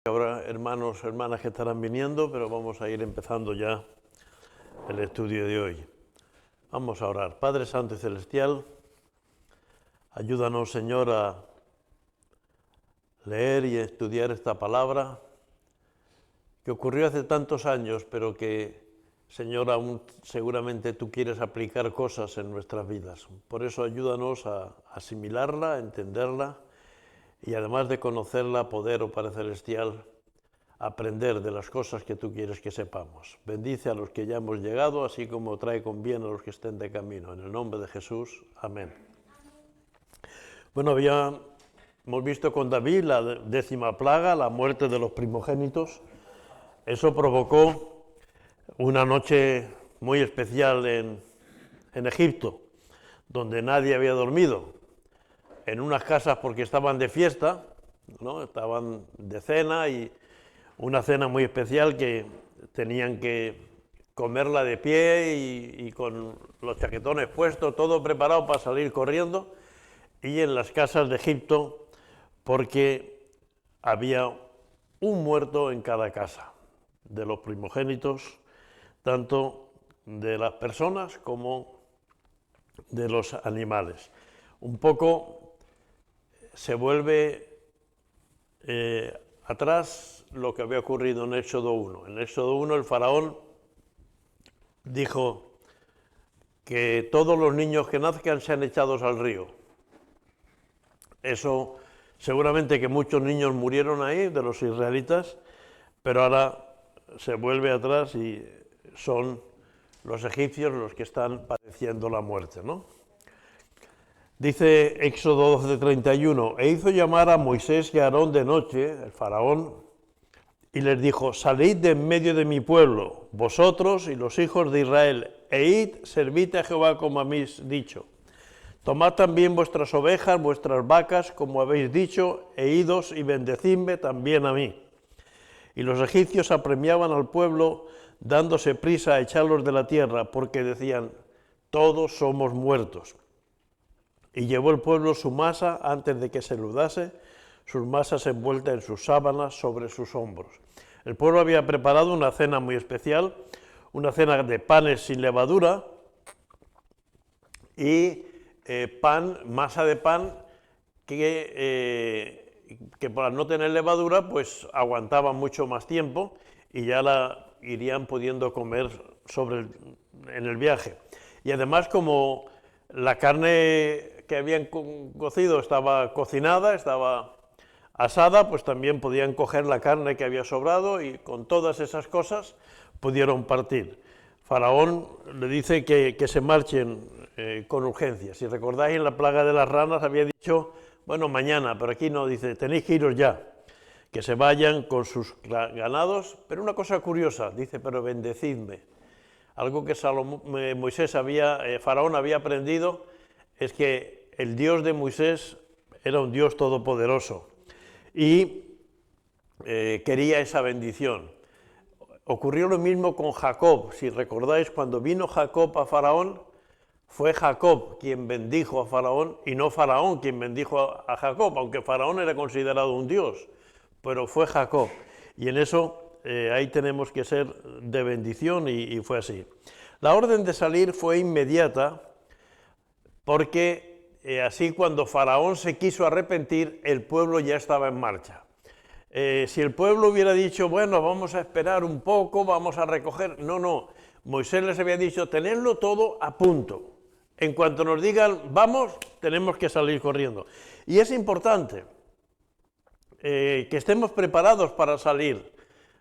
Habrá hermanos, hermanas que estarán viniendo, pero vamos a ir empezando ya el estudio de hoy. Vamos a orar. Padre Santo y Celestial, ayúdanos, Señor, a leer y estudiar esta palabra que ocurrió hace tantos años, pero que, Señor, aún seguramente tú quieres aplicar cosas en nuestras vidas. Por eso ayúdanos a asimilarla, a entenderla y además de conocerla, poder, oh Padre Celestial, aprender de las cosas que tú quieres que sepamos. Bendice a los que ya hemos llegado, así como trae con bien a los que estén de camino. En el nombre de Jesús, amén. Bueno, habíamos visto con David la 10ª plaga, la muerte de los primogénitos. Eso provocó una noche muy especial en Egipto, donde nadie había dormido. En unas casas porque estaban de fiesta, ¿no? Estaban de cena, y una cena muy especial que tenían que comerla de pie y con los chaquetones puestos, todo preparado para salir corriendo, y en las casas de Egipto porque había un muerto en cada casa, de los primogénitos, tanto de las personas como de los animales. Un poco se vuelve atrás lo que había ocurrido en Éxodo 1. En Éxodo 1 el faraón dijo que todos los niños que nazcan sean echados al río. Eso seguramente que muchos niños murieron ahí, de los israelitas, pero ahora se vuelve atrás y son los egipcios los que están padeciendo la muerte, ¿no? Dice Éxodo 12:31, e hizo llamar a Moisés y a Aarón de noche, el faraón, y les dijo, salid de en medio de mi pueblo, vosotros y los hijos de Israel, e id, servid a Jehová como habéis dicho. Tomad también vuestras ovejas, vuestras vacas, como habéis dicho, e idos y bendecidme también a mí. Y los egipcios apremiaban al pueblo, dándose prisa a echarlos de la tierra, porque decían, todos somos muertos. Y llevó el pueblo su masa antes de que se enludase, sus masas envueltas en sus sábanas sobre sus hombros. El pueblo había preparado una cena muy especial, una cena de panes sin levadura y masa de pan que por no tener levadura pues aguantaba mucho más tiempo y ya la irían pudiendo comer en el viaje. Y además, como la carne que habían cocido estaba cocinada, estaba asada, pues también podían coger la carne que había sobrado y con todas esas cosas pudieron partir. Faraón le dice que se marchen con urgencia. Si recordáis, en la plaga de las ranas había dicho, bueno, mañana, pero aquí no, dice, tenéis que iros ya, que se vayan con sus ganados. Pero una cosa curiosa, dice, pero bendecidme. Algo que Faraón había aprendido es que el Dios de Moisés era un Dios todopoderoso y quería esa bendición. Ocurrió lo mismo con Jacob. Si recordáis, cuando vino Jacob a Faraón, fue Jacob quien bendijo a Faraón y no Faraón quien bendijo a Jacob, aunque Faraón era considerado un Dios, pero fue Jacob. Y en eso ahí tenemos que ser de bendición y fue así. La orden de salir fue inmediata porque así cuando Faraón se quiso arrepentir, el pueblo ya estaba en marcha. Si el pueblo hubiera dicho, bueno, vamos a esperar un poco, vamos a recoger... No, Moisés les había dicho, tenedlo todo a punto. En cuanto nos digan, vamos, tenemos que salir corriendo. Y es importante que estemos preparados para salir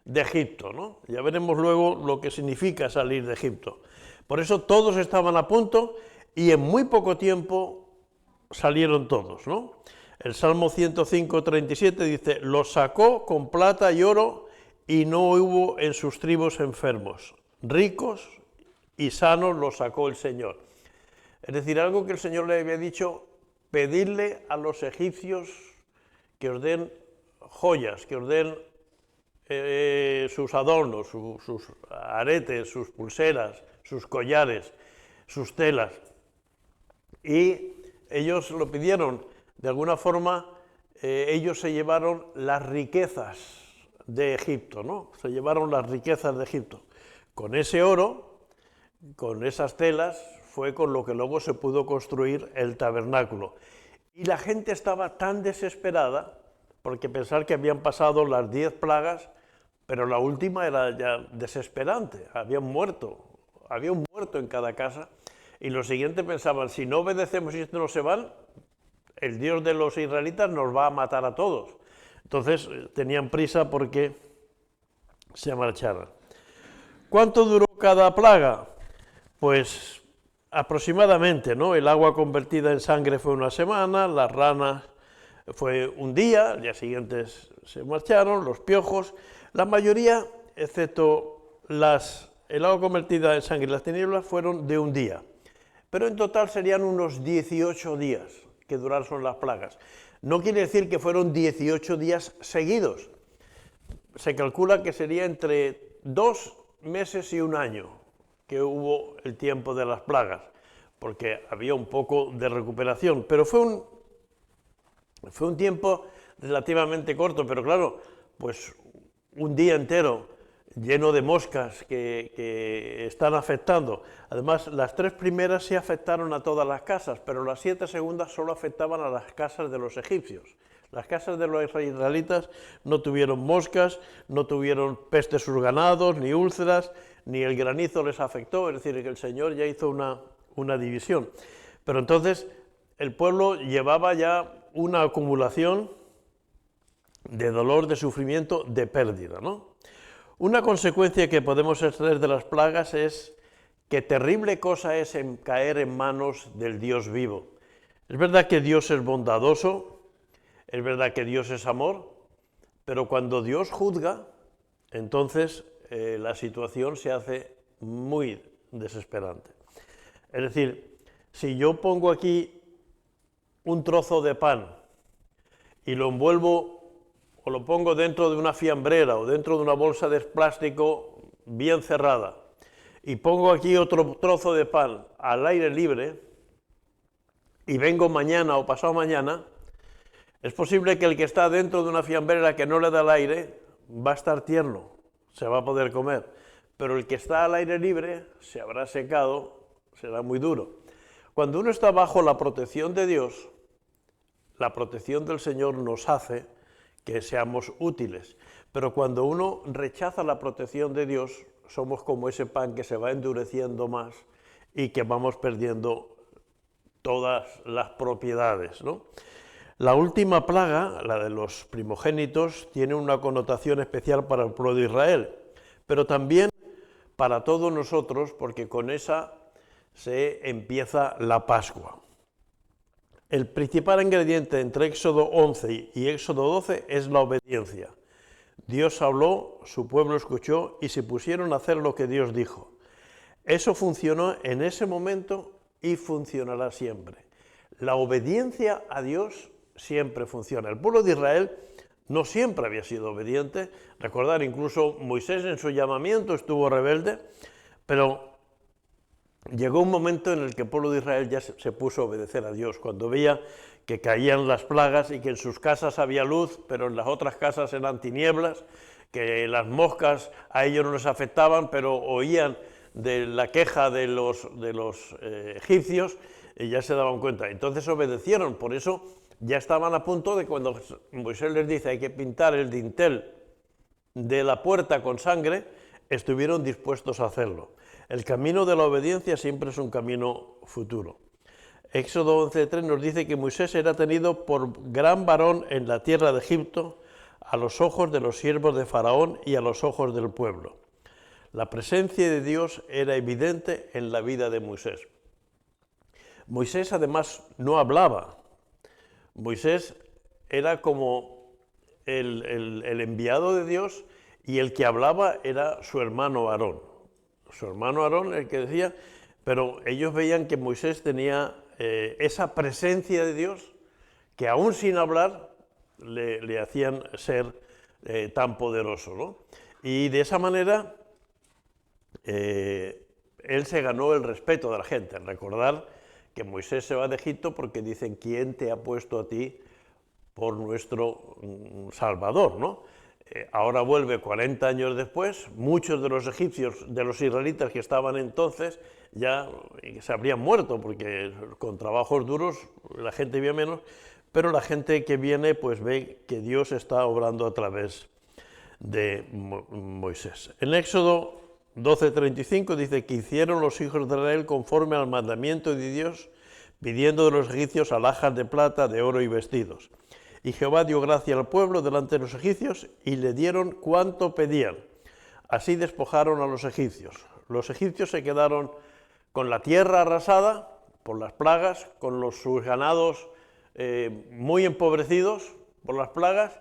de Egipto, ¿no? Ya veremos luego lo que significa salir de Egipto. Por eso todos estaban a punto y en muy poco tiempo salieron todos, ¿no? El Salmo 105:37 dice, los sacó con plata y oro y no hubo en sus tribus enfermos. Ricos y sanos los sacó el Señor. Es decir, algo que el Señor le había dicho, pedirle a los egipcios que os den joyas, que os den sus adornos, sus aretes, sus pulseras, sus collares, sus telas. Y ellos lo pidieron. De alguna forma, ellos se llevaron las riquezas de Egipto, ¿no? Se llevaron las riquezas de Egipto. Con ese oro, con esas telas, fue con lo que luego se pudo construir el tabernáculo. Y la gente estaba tan desesperada, porque pensar que habían pasado las 10 plagas, pero la última era ya desesperante, había un muerto en cada casa, y los siguientes pensaban, si no obedecemos y estos no se van, el Dios de los israelitas nos va a matar a todos. Entonces tenían prisa porque se marcharan. ¿Cuánto duró cada plaga? Pues aproximadamente, ¿no? El agua convertida en sangre fue una semana, las ranas fue un día, al día siguiente se marcharon, los piojos, la mayoría, excepto el agua convertida en sangre y las tinieblas, fueron de un día. Pero en total serían unos 18 días que duraron las plagas. No quiere decir que fueron 18 días seguidos. Se calcula que sería entre 2 meses y un año que hubo el tiempo de las plagas, porque había un poco de recuperación. Pero fue un tiempo relativamente corto, pero claro, pues un día entero lleno de moscas que están afectando. Además, las 3 primeras sí afectaron a todas las casas, pero las 7 segundas solo afectaban a las casas de los egipcios. Las casas de los israelitas no tuvieron moscas, no tuvieron peste sus ganados, ni úlceras, ni el granizo les afectó, es decir, que el Señor ya hizo una división. Pero entonces el pueblo llevaba ya una acumulación de dolor, de sufrimiento, de pérdida, ¿no? Una consecuencia que podemos extraer de las plagas es que terrible cosa es caer en manos del Dios vivo. Es verdad que Dios es bondadoso, es verdad que Dios es amor, pero cuando Dios juzga, entonces la situación se hace muy desesperante. Es decir, si yo pongo aquí un trozo de pan y lo envuelvo o lo pongo dentro de una fiambrera o dentro de una bolsa de plástico bien cerrada y pongo aquí otro trozo de pan al aire libre y vengo mañana o pasado mañana, es posible que el que está dentro de una fiambrera que no le da el aire va a estar tierno, se va a poder comer, pero el que está al aire libre se habrá secado, será muy duro. Cuando uno está bajo la protección de Dios, la protección del Señor nos hace que seamos útiles. Pero cuando uno rechaza la protección de Dios, somos como ese pan que se va endureciendo más y que vamos perdiendo todas las propiedades, ¿no? La última plaga, la de los primogénitos, tiene una connotación especial para el pueblo de Israel, pero también para todos nosotros, porque con esa se empieza la Pascua. El principal ingrediente entre Éxodo 11 y Éxodo 12 es la obediencia. Dios habló, su pueblo escuchó y se pusieron a hacer lo que Dios dijo. Eso funcionó en ese momento y funcionará siempre. La obediencia a Dios siempre funciona. El pueblo de Israel no siempre había sido obediente. Recordar, incluso Moisés en su llamamiento estuvo rebelde, pero llegó un momento en el que el pueblo de Israel ya se puso a obedecer a Dios, cuando veía que caían las plagas y que en sus casas había luz, pero en las otras casas eran tinieblas, que las moscas a ellos no les afectaban, pero oían de la queja de los egipcios y ya se daban cuenta. Entonces obedecieron, por eso ya estaban a punto de, cuando Moisés les dice hay que pintar el dintel de la puerta con sangre, estuvieron dispuestos a hacerlo. El camino de la obediencia siempre es un camino futuro. Éxodo 11:3 nos dice que Moisés era tenido por gran varón en la tierra de Egipto, a los ojos de los siervos de Faraón y a los ojos del pueblo. La presencia de Dios era evidente en la vida de Moisés. Moisés además no hablaba. Moisés era como el enviado de Dios y el que hablaba era su hermano Aarón. Su hermano Aarón, el que decía, pero ellos veían que Moisés tenía esa presencia de Dios que aún sin hablar le hacían ser tan poderoso, ¿no? Y de esa manera él se ganó el respeto de la gente. Recordar que Moisés se va de Egipto porque dicen, ¿quién te ha puesto a ti por nuestro Salvador, ¿no? ahora vuelve 40 años después, muchos de los egipcios, de los israelitas que estaban entonces, ya se habrían muerto, porque con trabajos duros la gente vivía menos, pero la gente que viene pues ve que Dios está obrando a través de Moisés. En Éxodo 12:35 dice que hicieron los hijos de Israel conforme al mandamiento de Dios, pidiendo de los egipcios alhajas de plata, de oro y vestidos. Y Jehová dio gracia al pueblo delante de los egipcios y le dieron cuanto pedían. Así despojaron a los egipcios. Los egipcios se quedaron con la tierra arrasada por las plagas, con sus ganados muy empobrecidos por las plagas,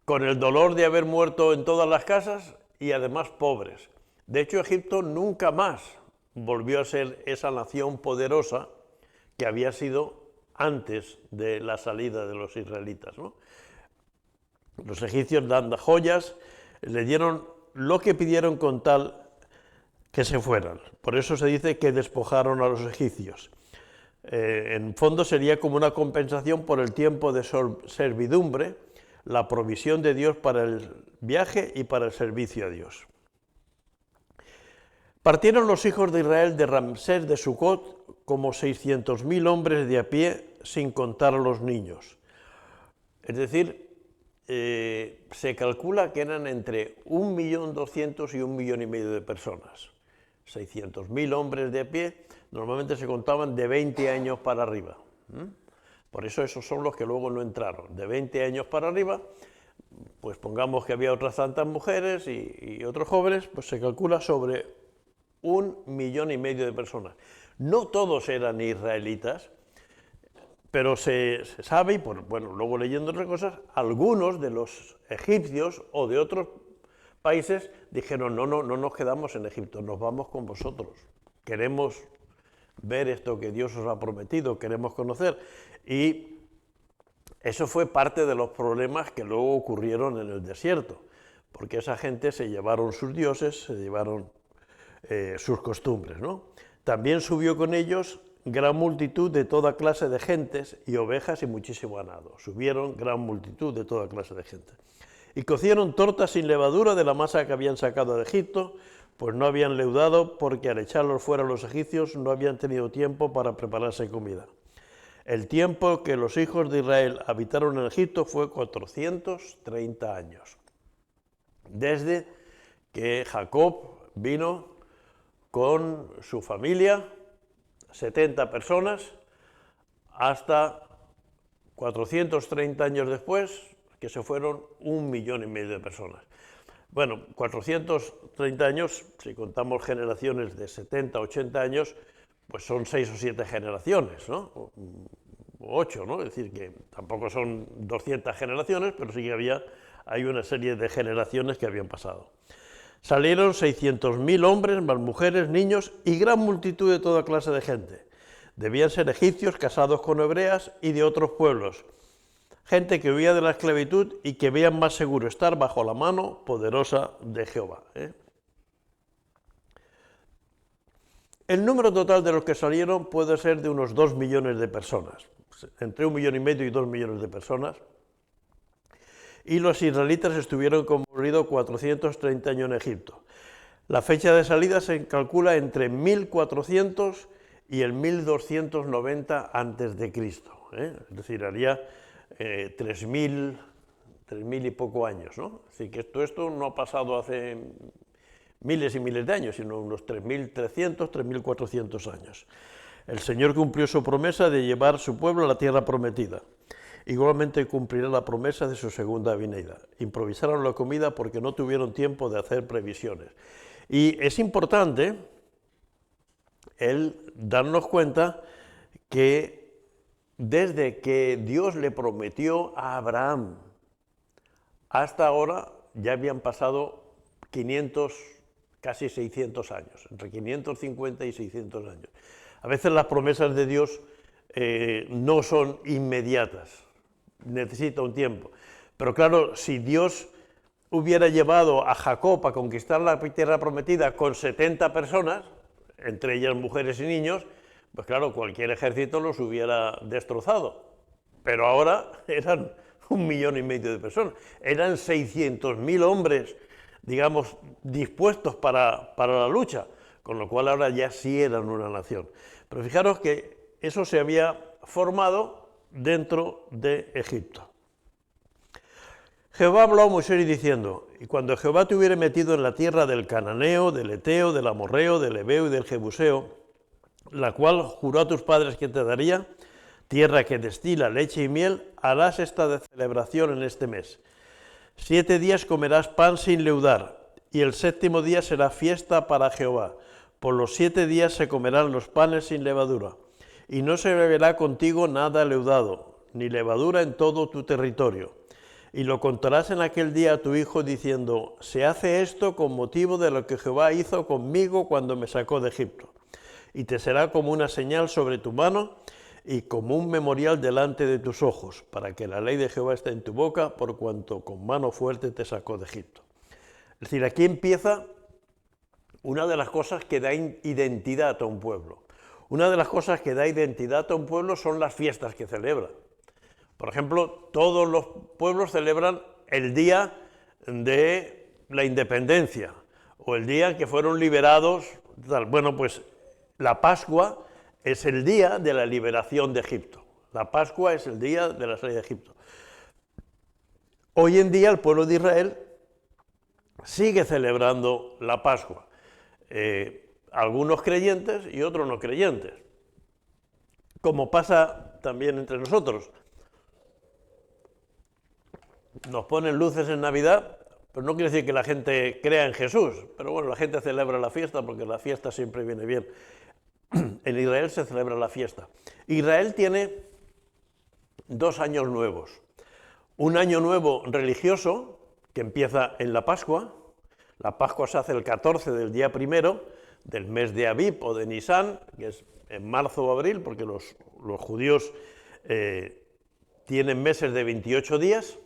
con el dolor de haber muerto en todas las casas y además pobres. De hecho, Egipto nunca más volvió a ser esa nación poderosa que había sido antes de la salida de los israelitas, ¿no? Los egipcios dan joyas, le dieron lo que pidieron con tal que se fueran. Por eso se dice que despojaron a los egipcios. En fondo sería como una compensación por el tiempo de servidumbre, la provisión de Dios para el viaje y para el servicio a Dios. Partieron los hijos de Israel de Ramsés de Sucot como 600.000 hombres de a pie, sin contar a los niños. Es decir, se calcula que eran entre 1.200.000 y 1,5 millones de personas. 600.000 hombres de a pie, normalmente se contaban de 20 años para arriba. Por eso esos son los que luego no entraron. De 20 años para arriba, pues pongamos que había otras tantas mujeres y otros jóvenes, pues se calcula sobre 1,5 millones de personas. No todos eran israelitas, pero se sabe, y luego leyendo otras cosas, algunos de los egipcios o de otros países dijeron, no nos quedamos en Egipto, nos vamos con vosotros. Queremos ver esto que Dios os ha prometido, queremos conocer. Y eso fue parte de los problemas que luego ocurrieron en el desierto, porque esa gente se llevaron sus dioses, se llevaron sus costumbres, ¿no? También subió con ellos gran multitud de toda clase de gentes y ovejas y muchísimo ganado. Subieron gran multitud de toda clase de gente. Y cocieron tortas sin levadura de la masa que habían sacado de Egipto, pues no habían leudado, porque al echarlos fuera los egipcios no habían tenido tiempo para prepararse comida. El tiempo que los hijos de Israel habitaron en Egipto fue 430 años, desde que Jacob vino con su familia, 70 personas, hasta 430 años después, que se fueron 1,5 millones de personas. Bueno, 430 años, si contamos generaciones de 70, 80 años, pues son 6 o 7 generaciones, ¿no? O 8, ¿no? Es decir, que tampoco son 200 generaciones, pero sí que hay una serie de generaciones que habían pasado. Salieron 600.000 hombres, más mujeres, niños y gran multitud de toda clase de gente. Debían ser egipcios casados con hebreas y de otros pueblos. Gente que huía de la esclavitud y que veían más seguro estar bajo la mano poderosa de Jehová. El número total de los que salieron puede ser de unos 2 millones de personas, entre 1,5 millones y 2 millones de personas. Y los israelitas estuvieron, como morido, 430 años en Egipto. La fecha de salida se calcula entre 1400 y el 1290 a.C., es decir, haría 3.000 y poco años, ¿no? Así que esto no ha pasado hace miles y miles de años, sino unos 3.300, 3.400 años. El Señor cumplió su promesa de llevar su pueblo a la tierra prometida. Igualmente cumplirá la promesa de su segunda venida. Improvisaron la comida porque no tuvieron tiempo de hacer previsiones. Y es importante el darnos cuenta que desde que Dios le prometió a Abraham hasta ahora ya habían pasado 500, casi 600 años, entre 550 y 600 años. A veces las promesas de Dios no son inmediatas, necesita un tiempo. Pero claro, si Dios hubiera llevado a Jacob a conquistar la tierra prometida con 70 personas, entre ellas mujeres y niños, pues claro, cualquier ejército los hubiera destrozado. Pero ahora eran 1,5 millones de personas. Eran 600.000 hombres, digamos, dispuestos para la lucha, con lo cual ahora ya sí eran una nación. Pero fijaros que eso se había formado dentro de Egipto. Jehová habló a Moisés diciendo: y cuando Jehová te hubiere metido en la tierra del cananeo, del eteo, del amorreo, del heveo y del jebuseo, la cual juró a tus padres que te daría, tierra que destila leche y miel, harás esta celebración en este mes. 7 días comerás pan sin leudar, y el 7º día será fiesta para Jehová. Por los 7 días se comerán los panes sin levadura, y no se beberá contigo nada leudado, ni levadura en todo tu territorio. Y lo contarás en aquel día a tu hijo diciendo: se hace esto con motivo de lo que Jehová hizo conmigo cuando me sacó de Egipto. Y te será como una señal sobre tu mano y como un memorial delante de tus ojos, para que la ley de Jehová esté en tu boca, por cuanto con mano fuerte te sacó de Egipto. Es decir, aquí empieza una de las cosas que da identidad a un pueblo. Una de las cosas que da identidad a un pueblo son las fiestas que celebra. Por ejemplo, todos los pueblos celebran el día de la independencia o el día en que fueron liberados. Tal. Bueno, pues la Pascua es el día de la liberación de Egipto. La Pascua es el día de la salida de Egipto. Hoy en día el pueblo de Israel sigue celebrando la Pascua. Algunos creyentes y otros no creyentes. Como pasa también entre nosotros. Nos ponen luces en Navidad, pero no quiere decir que la gente crea en Jesús. Pero bueno, la gente celebra la fiesta porque la fiesta siempre viene bien. En Israel se celebra la fiesta. Israel tiene 2 años nuevos. Un año nuevo religioso, que empieza en la Pascua. La Pascua se hace el 14 del día primero del mes de Abib o de Nisán, que es en marzo o abril, porque los judíos tienen meses de 28 días.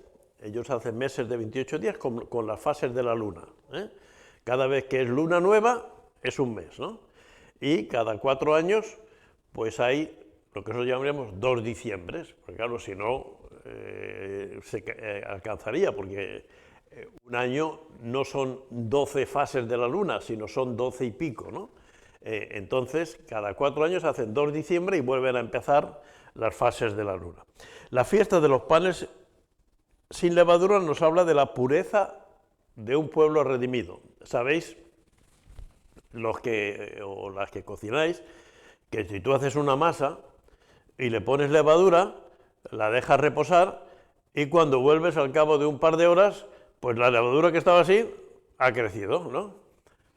Ellos hacen meses de 28 días con las fases de la luna. Cada vez que es luna nueva es un mes, ¿no? Y cada 4 años pues hay lo que nosotros llamaríamos 2 diciembres, porque claro, si no se alcanzaría, porque un año no son 12 fases de la luna, sino son 12 y pico, ¿no? Entonces, cada 4 años hacen 2 diciembre y vuelven a empezar las fases de la luna. La fiesta de los panes sin levadura nos habla de la pureza de un pueblo redimido. Sabéis, los que o las que cocináis, que si tú haces una masa y le pones levadura, la dejas reposar y cuando vuelves al cabo de un par de horas, pues la levadura que estaba así ha crecido, ¿no?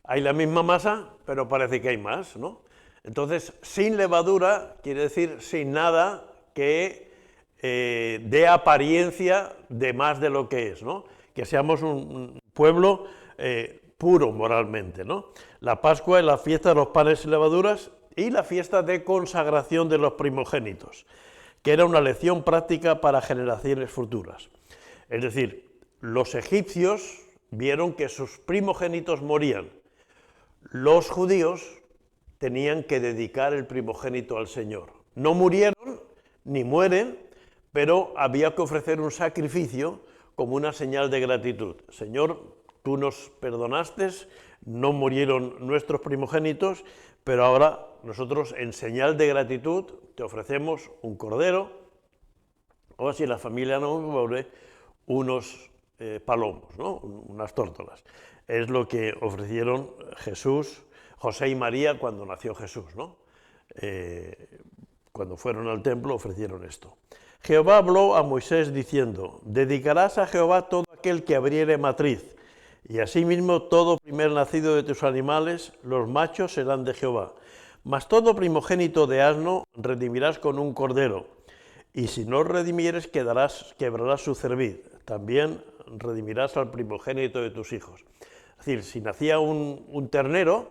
Hay la misma masa, pero parece que hay más, ¿no? Entonces, sin levadura quiere decir sin nada que dé apariencia de más de lo que es, ¿no? Que seamos un pueblo puro moralmente, ¿no? La Pascua es la fiesta de los panes y levaduras y la fiesta de consagración de los primogénitos, que era una lección práctica para generaciones futuras. Es decir, los egipcios vieron que sus primogénitos morían. Los judíos tenían que dedicar el primogénito al Señor. No murieron ni mueren, pero había que ofrecer un sacrificio como una señal de gratitud. Señor, tú nos perdonaste, no murieron nuestros primogénitos, pero ahora nosotros en señal de gratitud te ofrecemos un cordero, o si la familia no pobre, unos palomos, ¿no? Unas tórtolas. Es lo que ofrecieron Jesús, José y María cuando nació Jesús, ¿no? Cuando fueron al templo ofrecieron esto. Jehová habló a Moisés diciendo: dedicarás a Jehová todo aquel que abriere matriz, y asimismo todo primer nacido de tus animales, los machos serán de Jehová. Mas todo primogénito de asno redimirás con un cordero, y si no redimieres quebrarás su cerviz. También redimirás al primogénito de tus hijos. Es decir, si nacía un ternero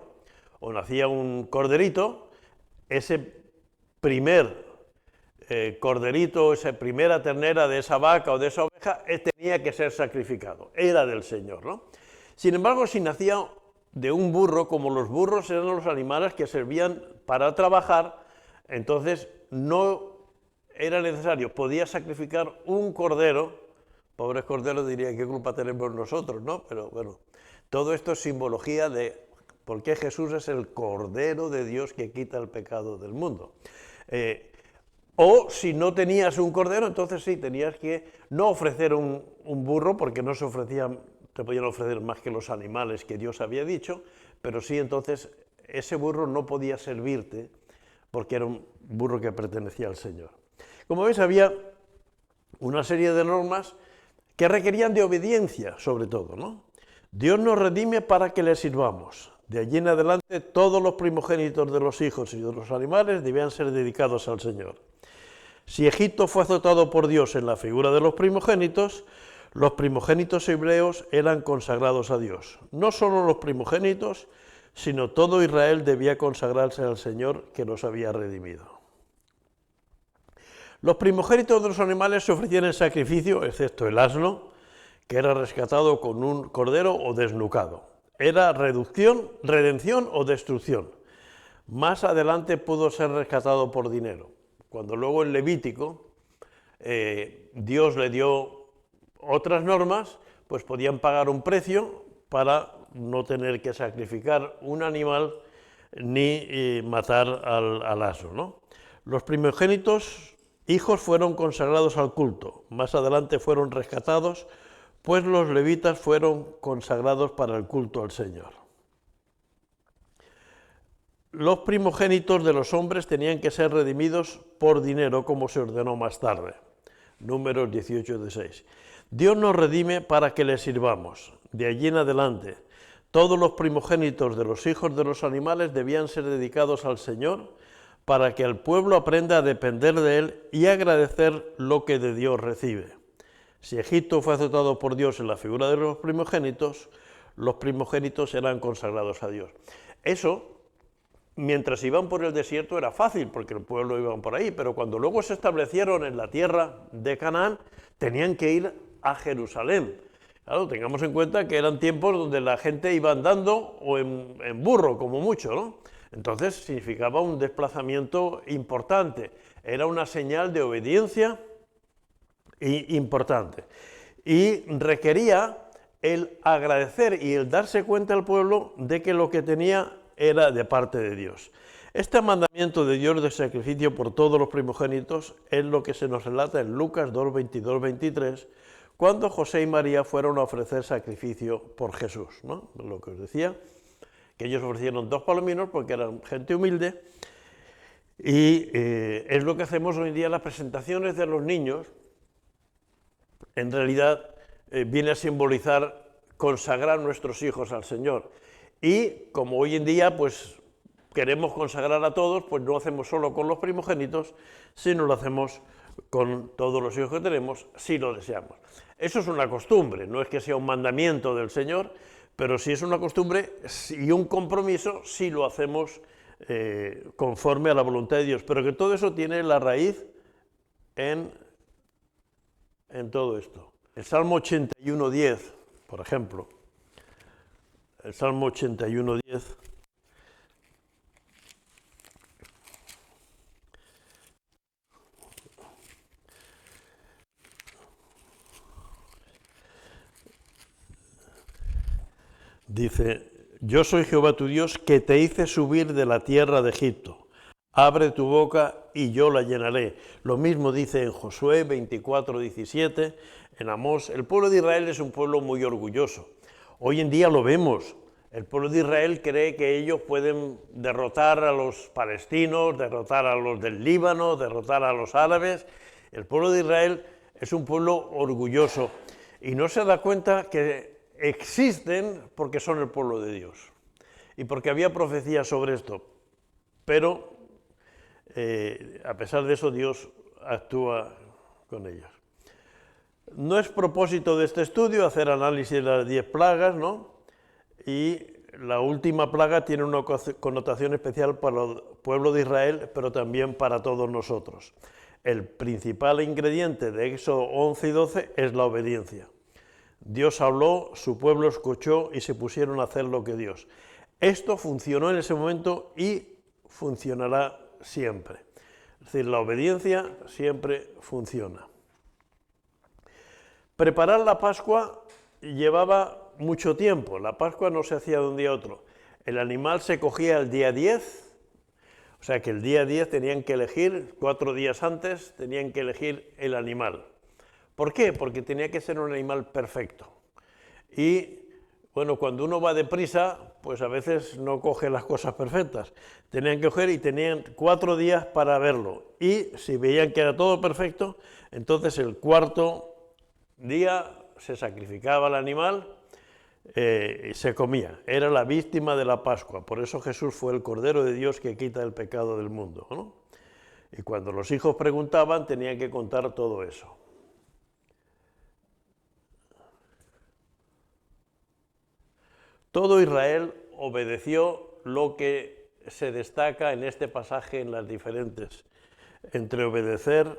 o nacía un corderito, ese primer corderito, esa primera ternera de esa vaca o de esa oveja, tenía que ser sacrificado, era del Señor, ¿no? Sin embargo, si nacía de un burro, como los burros eran los animales que servían para trabajar, entonces no era necesario, podía sacrificar un cordero pobres corderos dirían, ¿qué culpa tenemos nosotros, no? Pero bueno, todo esto es simbología de por qué Jesús es el Cordero de Dios que quita el pecado del mundo. O si no tenías un cordero, entonces sí, tenías que no ofrecer un burro, porque no se ofrecían, te podían ofrecer más que los animales que Dios había dicho, pero sí, entonces ese burro no podía servirte, porque era un burro que pertenecía al Señor. Como ves, había una serie de normas que requerían de obediencia, sobre todo, ¿no? Dios nos redime para que le sirvamos. De allí en adelante, todos los primogénitos de los hijos y de los animales debían ser dedicados al Señor. Si Egipto fue azotado por Dios en la figura de los primogénitos hebreos eran consagrados a Dios. No solo los primogénitos, sino todo Israel debía consagrarse al Señor que los había redimido. Los primogénitos de los animales se ofrecían en sacrificio, excepto el asno, que era rescatado con un cordero o desnucado. Era redención o destrucción. Más adelante pudo ser rescatado por dinero. Cuando luego en Levítico Dios le dio otras normas, pues podían pagar un precio para no tener que sacrificar un animal ni matar al asno, ¿no? Los primogénitos hijos fueron consagrados al culto, más adelante fueron rescatados, pues los levitas fueron consagrados para el culto al Señor. Los primogénitos de los hombres tenían que ser redimidos por dinero, como se ordenó más tarde. Números 18:6. Dios nos redime para que le sirvamos. De allí en adelante, todos los primogénitos de los hijos de los animales debían ser dedicados al Señor para que el pueblo aprenda a depender de Él y agradecer lo que de Dios recibe. Si Egipto fue azotado por Dios en la figura de los primogénitos eran consagrados a Dios. Eso, mientras iban por el desierto era fácil, porque el pueblo iba por ahí, pero cuando luego se establecieron en la tierra de Canaán, tenían que ir a Jerusalén. Claro, tengamos en cuenta que eran tiempos donde la gente iba andando o en burro, como mucho, ¿no? Entonces significaba un desplazamiento importante, era una señal de obediencia importante. Y requería el agradecer y el darse cuenta al pueblo de que lo que tenía era de parte de Dios. Este mandamiento de Dios de sacrificio por todos los primogénitos es lo que se nos relata en Lucas 2, 22, 23, cuando José y María fueron a ofrecer sacrificio por Jesús, ¿no? Lo que os decía, que ellos ofrecieron 2 palominos porque eran gente humilde, y es lo que hacemos hoy en día en las presentaciones de los niños. En realidad viene a simbolizar consagrar nuestros hijos al Señor. Y como hoy en día pues queremos consagrar a todos, pues no lo hacemos solo con los primogénitos, sino lo hacemos con todos los hijos que tenemos, si lo deseamos. Eso es una costumbre, no es que sea un mandamiento del Señor, pero sí es una costumbre y un compromiso si lo hacemos conforme a la voluntad de Dios. Pero que todo eso tiene la raíz en todo esto. El Salmo 81:10, por ejemplo. El Salmo 81:10. Dice, yo soy Jehová tu Dios que te hice subir de la tierra de Egipto. Abre tu boca y yo la llenaré. Lo mismo dice en Josué 24:17, en Amós. El pueblo de Israel es un pueblo muy orgulloso. Hoy en día lo vemos. El pueblo de Israel cree que ellos pueden derrotar a los palestinos, derrotar a los del Líbano, derrotar a los árabes. El pueblo de Israel es un pueblo orgulloso y no se da cuenta que existen porque son el pueblo de Dios y porque había profecías sobre esto. Pero a pesar de eso, Dios actúa con ellos. No es propósito de este estudio hacer análisis de las 10 plagas, ¿no? Y la última plaga tiene una connotación especial para el pueblo de Israel, pero también para todos nosotros. El principal ingrediente de Éxodo 11 y 12 es la obediencia. Dios habló, su pueblo escuchó y se pusieron a hacer lo que Dios. Esto funcionó en ese momento y funcionará siempre. Es decir, la obediencia siempre funciona. Preparar la Pascua llevaba mucho tiempo, la Pascua no se hacía de un día a otro. El animal se cogía el día 10, o sea que el día 10 tenían que elegir, 4 días antes, tenían que elegir el animal. ¿Por qué? Porque tenía que ser un animal perfecto. Y bueno, cuando uno va deprisa, pues a veces no coge las cosas perfectas. Tenían que coger y tenían 4 días para verlo. Y si veían que era todo perfecto, entonces el cuarto día se sacrificaba el animal y se comía. Era la víctima de la Pascua. Por eso Jesús fue el Cordero de Dios que quita el pecado del mundo, ¿no? Y cuando los hijos preguntaban, tenían que contar todo eso. Todo Israel obedeció lo que se destaca en este pasaje en las diferentes, entre obedecer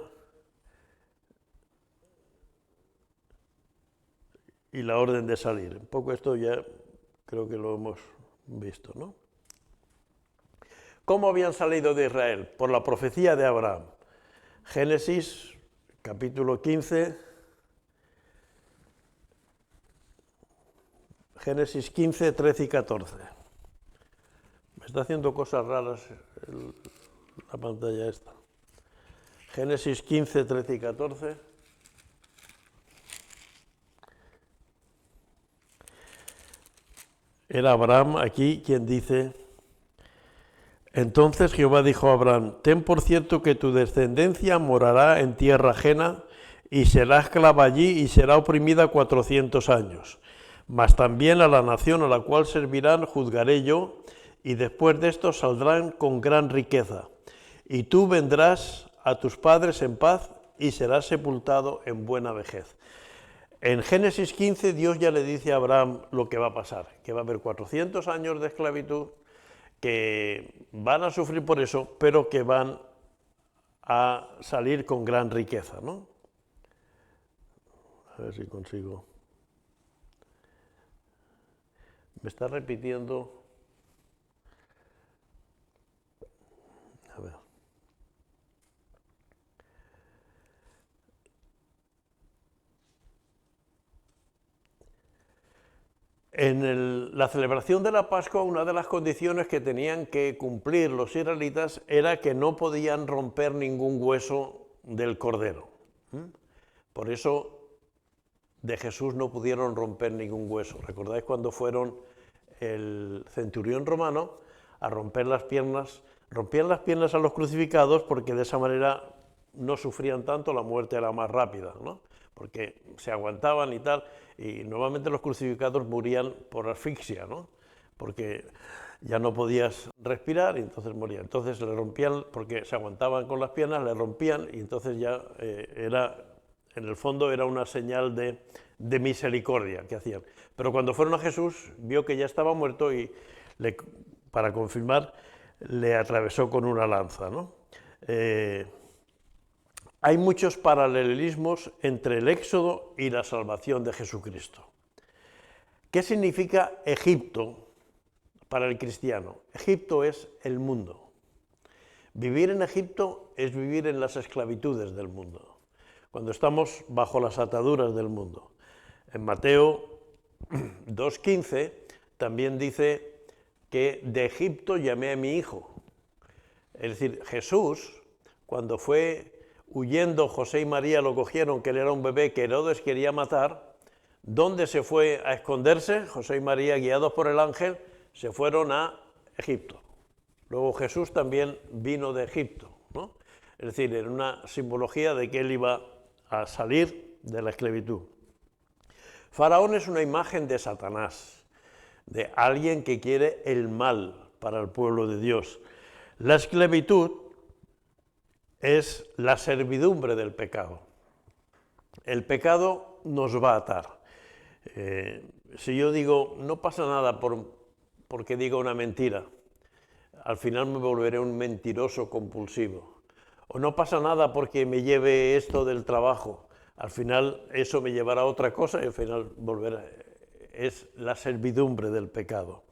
y la orden de salir. Un poco esto ya creo que lo hemos visto, ¿no? ¿Cómo habían salido de Israel? Por la profecía de Abraham. Génesis, capítulo 15. Génesis 15, 13 y 14. Me está haciendo cosas raras la pantalla esta. Génesis 15, 13 y 14. Era Abraham aquí quien dice: entonces Jehová dijo a Abraham: ten por cierto que tu descendencia morará en tierra ajena y será esclava allí y será oprimida 400 años. Mas también a la nación a la cual servirán juzgaré yo, y después de esto saldrán con gran riqueza. Y tú vendrás a tus padres en paz y serás sepultado en buena vejez. En Génesis 15 Dios ya le dice a Abraham lo que va a pasar, que va a haber 400 años de esclavitud, que van a sufrir por eso, pero que van a salir con gran riqueza, ¿no? A ver si consigo. Me está repitiendo. A ver. En la celebración de la Pascua, una de las condiciones que tenían que cumplir los israelitas era que no podían romper ningún hueso del cordero. Por eso de Jesús no pudieron romper ningún hueso. ¿Recordáis cuando fueron el centurión romano a romper las piernas? Rompían las piernas a los crucificados porque de esa manera no sufrían tanto, la muerte era más rápida, ¿no? Porque se aguantaban y tal, y normalmente los crucificados morían por asfixia, ¿no? Porque ya no podías respirar y entonces morían. Entonces le rompían, porque se aguantaban con las piernas, le rompían y entonces ya era, en el fondo era una señal de misericordia que hacían. Pero cuando fueron a Jesús, vio que ya estaba muerto y para confirmar le atravesó con una lanza, ¿no? Hay muchos paralelismos entre el Éxodo y la salvación de Jesucristo. ¿Qué significa Egipto para el cristiano? Egipto es el mundo. Vivir en Egipto es vivir en las esclavitudes del mundo, cuando estamos bajo las ataduras del mundo. En Mateo 2:15 también dice que de Egipto llamé a mi hijo. Es decir, Jesús, cuando fue huyendo, José y María lo cogieron, que él era un bebé que Herodes quería matar. ¿Dónde se fue a esconderse? José y María, guiados por el ángel, se fueron a Egipto. Luego Jesús también vino de Egipto, ¿no? Es decir, era una simbología de que él iba a salir de la esclavitud. Faraón es una imagen de Satanás, de alguien que quiere el mal para el pueblo de Dios. La esclavitud es la servidumbre del pecado. El pecado nos va a atar. Si yo digo, no pasa nada porque diga una mentira, al final me volveré un mentiroso compulsivo. O no pasa nada porque me lleve esto del trabajo, al final eso me llevará a otra cosa y al final volverá. Es la servidumbre del pecado.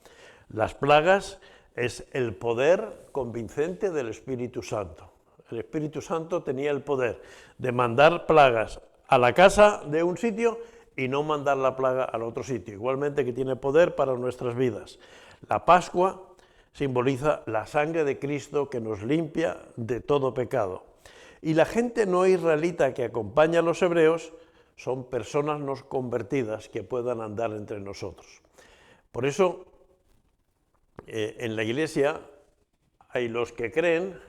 Las plagas es el poder convincente del Espíritu Santo. El Espíritu Santo tenía el poder de mandar plagas a la casa de un sitio y no mandar la plaga al otro sitio. Igualmente que tiene poder para nuestras vidas. La Pascua simboliza la sangre de Cristo que nos limpia de todo pecado. Y la gente no israelita que acompaña a los hebreos son personas no convertidas que puedan andar entre nosotros. Por eso, en la Iglesia hay los que creen,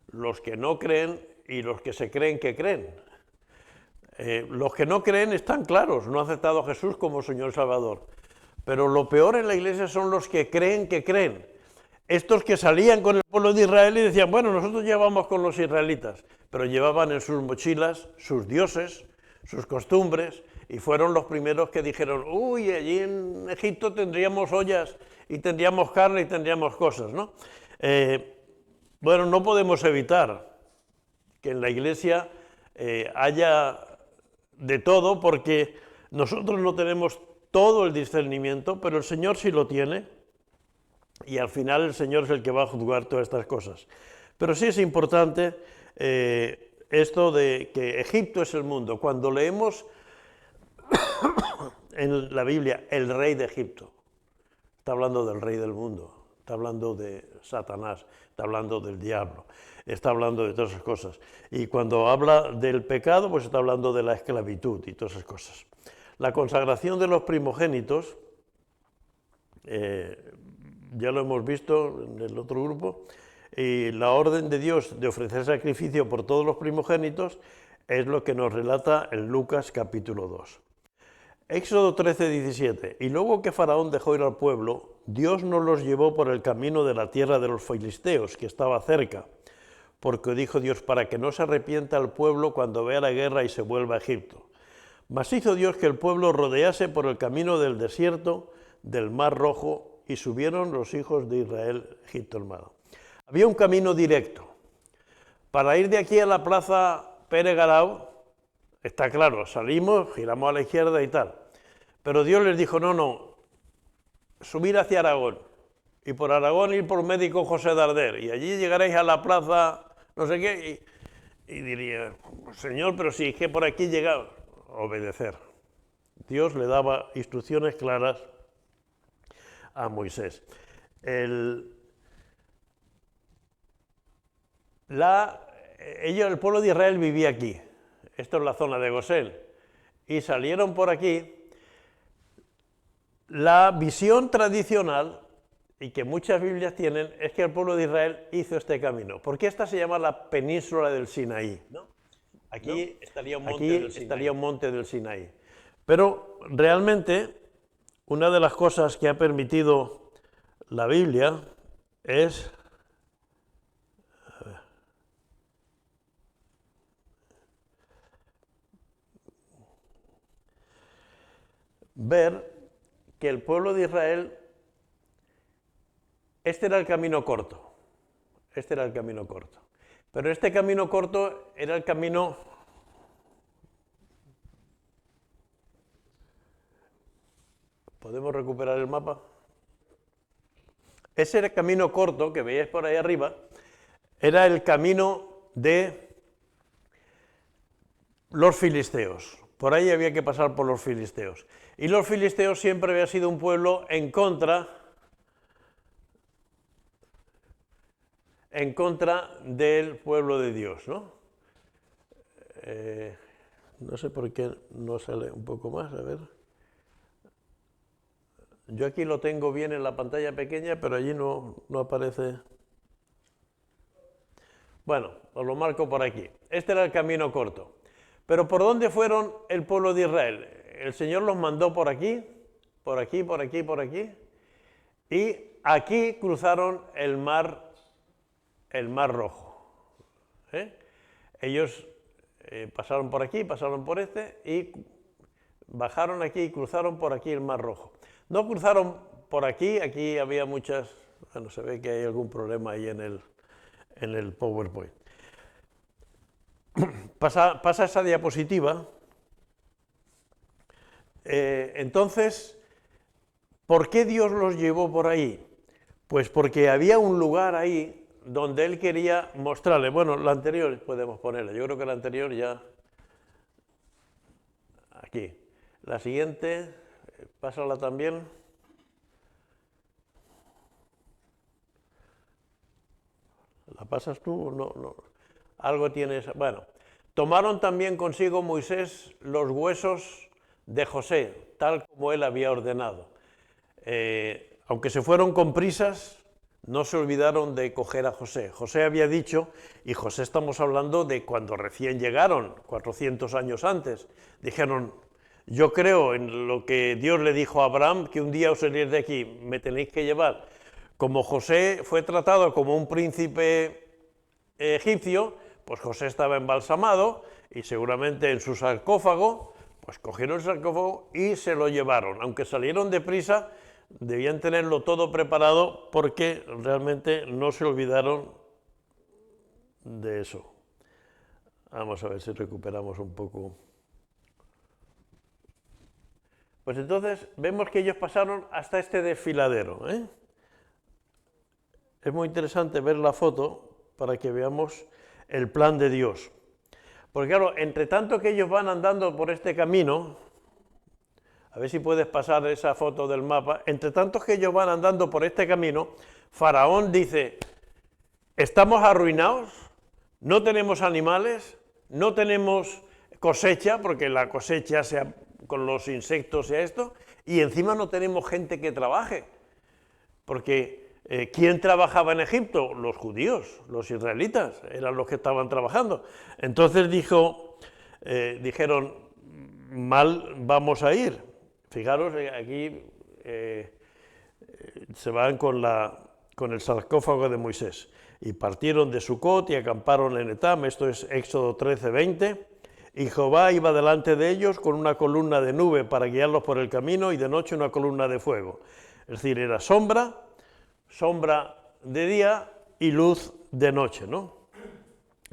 los que no creen y los que se creen que creen. Los que no creen están claros, no han aceptado a Jesús como Señor y Salvador. Pero lo peor en la Iglesia son los que creen que creen. Estos que salían con el pueblo de Israel y decían, bueno, nosotros llevamos con los israelitas, pero llevaban en sus mochilas sus dioses, sus costumbres, y fueron los primeros que dijeron, uy, allí en Egipto tendríamos ollas y tendríamos carne y tendríamos cosas, ¿no? Bueno, no podemos evitar que en la Iglesia haya de todo, porque nosotros no tenemos todo el discernimiento, pero el Señor sí lo tiene, y al final el Señor es el que va a juzgar todas estas cosas. Pero sí es importante esto de que Egipto es el mundo. Cuando leemos en la Biblia el rey de Egipto, está hablando del rey del mundo, está hablando de Satanás, está hablando del diablo, está hablando de todas esas cosas. Y cuando habla del pecado, pues está hablando de la esclavitud y todas esas cosas. La consagración de los primogénitos, ya lo hemos visto en el otro grupo, y la orden de Dios de ofrecer sacrificio por todos los primogénitos es lo que nos relata en Lucas capítulo 2. Éxodo 13, 17. Y luego que Faraón dejó ir al pueblo, Dios no los llevó por el camino de la tierra de los filisteos, que estaba cerca, porque dijo Dios, para que no se arrepienta el pueblo cuando vea la guerra y se vuelva a Egipto. Mas hizo Dios que el pueblo rodease por el camino del desierto, del Mar Rojo, y subieron los hijos de Israel a Egipto el mar. Había un camino directo. Para ir de aquí a la plaza Pere Garau, está claro, salimos, giramos a la izquierda y tal. Pero Dios les dijo, no, subir hacia Aragón. Y por Aragón ir por Médico José Darder. Y allí llegaréis a la plaza, no sé qué, y diría, Señor, pero si es que por aquí llegaba. Obedecer. Dios le daba instrucciones claras a Moisés. El pueblo de Israel vivía aquí. Esto es la zona de Gosén. Y salieron por aquí. La visión tradicional, y que muchas Biblias tienen, es que el pueblo de Israel hizo este camino. Porque esta se llama la península del Sinaí, ¿no? Aquí estaría un monte del Sinaí. Pero realmente, una de las cosas que ha permitido la Biblia es ver que el pueblo de Israel, este era el camino corto, pero este camino corto era el camino ¿podemos recuperar el mapa? Ese era el camino corto que veíais por ahí arriba, era el camino de los filisteos. Por ahí había que pasar por los filisteos. Y los filisteos siempre había sido un pueblo en contra del pueblo de Dios, ¿no? No sé por qué no sale un poco más, a ver. Yo aquí lo tengo bien en la pantalla pequeña, pero allí no aparece. Bueno, os lo marco por aquí. Este era el camino corto. Pero ¿por dónde fueron el pueblo de Israel? El Señor los mandó por aquí, por aquí, por aquí, por aquí, y aquí cruzaron el mar Rojo. Ellos pasaron por aquí, pasaron por este, y bajaron aquí y cruzaron por aquí el Mar Rojo. No cruzaron por aquí, aquí había muchas, bueno, se ve que hay algún problema ahí en el PowerPoint. Pasa esa diapositiva. Entonces, ¿por qué Dios los llevó por ahí? Pues porque había un lugar ahí donde Él quería mostrarle. Bueno, la anterior podemos ponerla. Yo creo que la anterior ya Aquí. La siguiente, pásala también. ¿La pasas tú? No, no. Algo tienes. Bueno, tomaron también consigo Moisés los huesos de José, tal como él había ordenado. Aunque se fueron con prisas, no se olvidaron de coger a José. José había dicho, y José estamos hablando de cuando recién llegaron, 400 años antes, dijeron, yo creo en lo que Dios le dijo a Abraham, que un día os iréis de aquí, me tenéis que llevar. Como José fue tratado como un príncipe egipcio, pues José estaba embalsamado y seguramente en su sarcófago, pues cogieron el sarcófago y se lo llevaron. Aunque salieron deprisa, debían tenerlo todo preparado porque realmente no se olvidaron de eso. Vamos a ver si recuperamos un poco. Pues entonces vemos que ellos pasaron hasta este desfiladero, ¿eh? Es muy interesante ver la foto para que veamos el plan de Dios. Porque claro, entre tanto que ellos van andando por este camino, a ver si puedes pasar esa foto del mapa, entre tanto que ellos van andando por este camino, Faraón dice, estamos arruinados, no tenemos animales, no tenemos cosecha, porque la cosecha sea con los insectos sea esto, y encima no tenemos gente que trabaje, porque ¿quién trabajaba en Egipto? Los judíos, los israelitas, eran los que estaban trabajando. Entonces dijeron, mal vamos a ir. Fijaros, aquí se van con el sarcófago de Moisés. Y partieron de Sucot y acamparon en Etam, esto es Éxodo 13, 20. Y Jehová iba delante de ellos con una columna de nube para guiarlos por el camino y de noche una columna de fuego. Es decir, era sombra de día y luz de noche, ¿no?